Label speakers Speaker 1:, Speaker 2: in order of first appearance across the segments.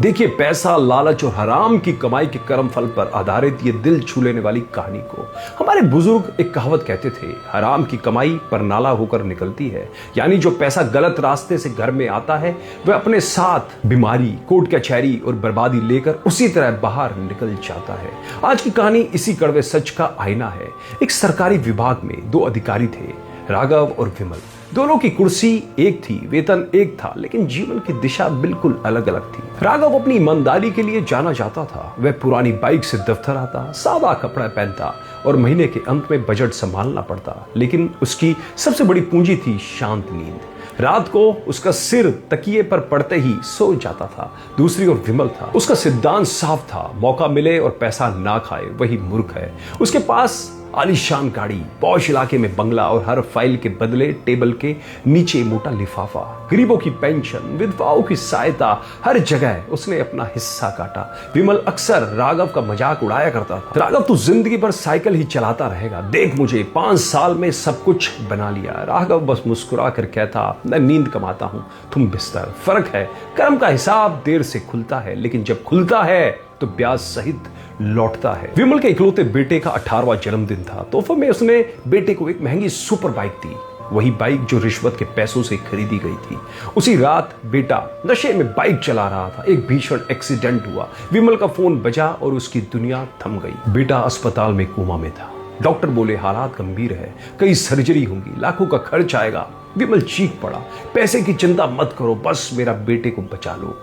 Speaker 1: देखिए, पैसा, लालच और हराम की कमाई के कर्म फल पर आधारित ये दिल छू लेने वाली कहानी को हमारे बुजुर्ग एक कहावत कहते थे, हराम की कमाई पर नाला होकर निकलती है। यानी जो पैसा गलत रास्ते से घर में आता है वह अपने साथ बीमारी, कोर्ट कचहरी और बर्बादी लेकर उसी तरह बाहर निकल जाता है। आज की कहानी इसी कड़वे सच का आईना है। एक सरकारी विभाग में दो अधिकारी थे, राघव और विमल। दोनों की कुर्सी एक थी, वेतन एक था, लेकिन जीवन की दिशा बिल्कुल अलग अलग थी। राघव अपनी ईमानदारी के लिए जाना जाता था। वह पुरानी बाइक से दफ्तर आता, सादा कपड़ा पहनता और महीने के अंत में बजट संभालना पड़ता। लेकिन उसकी सबसे बड़ी पूंजी थी शांत नींद। रात को उसका सिर तकिए पर पड़ते ही सो जाता था। दूसरी ओर विमल था। उसका सिद्धांत साफ था, मौका मिले और पैसा ना खाए वही मूर्ख है। उसके पास आलीशान गाड़ी, पॉश इलाके में बंगला और हर फाइल के बदले टेबल के नीचे मोटा लिफाफा। गरीबों की पेंशन, विधवाओं की सहायता, हर जगह उसने अपना हिस्सा काटा। विमल अक्सर राघव का मजाक उड़ाया करता था, राघव तू जिंदगी भर साइकिल ही चलाता रहेगा, देख मुझे 5 साल में सब कुछ बना लिया। राघव बस मुस्कुरा कर कहता, मैं नींद कमाता हूं, तुम बिस्तर। फर्क है, कर्म का हिसाब देर से खुलता है, लेकिन जब खुलता है तो ब्याज सहित लौटता है। विमल के इकलौते बेटे का 18वां जन्मदिन था। तोहफे में उसने बेटे को एक महंगी सुपर बाइक दी, वही बाइक जो रिश्वत के पैसों से खरीदी गई थी। उसी रात बेटा नशे में बाइक चला रहा था। एक भीषण एक्सीडेंट हुआ। विमल का फोन बजा और उसकी दुनिया थम गई। बेटा अस्पताल में कोमा में था। डॉक्टर बोले हालात गंभीर है, कई सर्जरी होंगी, लाखों का खर्च आएगा। विमल चीख पड़ा, पैसे की चिंता मत करो, बस मेरा बेटे को बचा लो।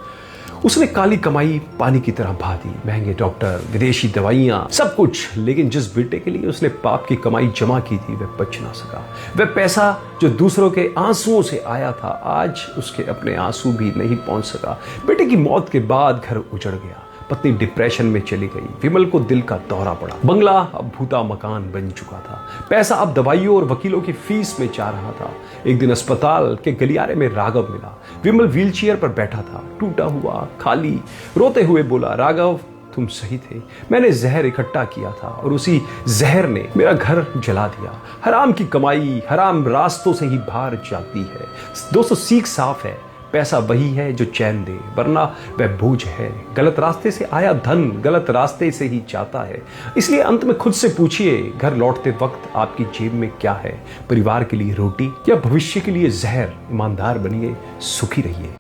Speaker 1: उसने काली कमाई पानी की तरह बहा दी, महंगे डॉक्टर, विदेशी दवाइयां, सब कुछ। लेकिन जिस बेटे के लिए उसने पाप की कमाई जमा की थी वह बच ना सका। वह पैसा जो दूसरों के आंसुओं से आया था, आज उसके अपने आंसू भी नहीं पहुंच सका। बेटे की मौत के बाद घर उजड़ गया। पत्नी डिप्रेशन में चली गई। विमल को दिल का दौरा पड़ा। बंगला अब भूता मकान बन चुका था। पैसा अब दवाइयों और वकीलों की फीस में जा रहा था। एक दिन अस्पताल के गलियारे में राघव मिला। विमल व्हीलचेयर पर बैठा था, टूटा हुआ, खाली। रोते हुए बोला, राघव तुम सही थे, मैंने जहर इकट्ठा किया था और उसी जहर ने मेरा घर जला दिया। हराम की कमाई हराम रास्तों से ही बाहर जाती है। दोस्तों, सीख साफ है, पैसा वही है जो चैन दे, वरना वह बोझ है। गलत रास्ते से आया धन गलत रास्ते से ही जाता है। इसलिए अंत में खुद से पूछिए, घर लौटते वक्त आपकी जेब में क्या है? परिवार के लिए रोटी या भविष्य के लिए जहर? ईमानदार बनिए, सुखी रहिए।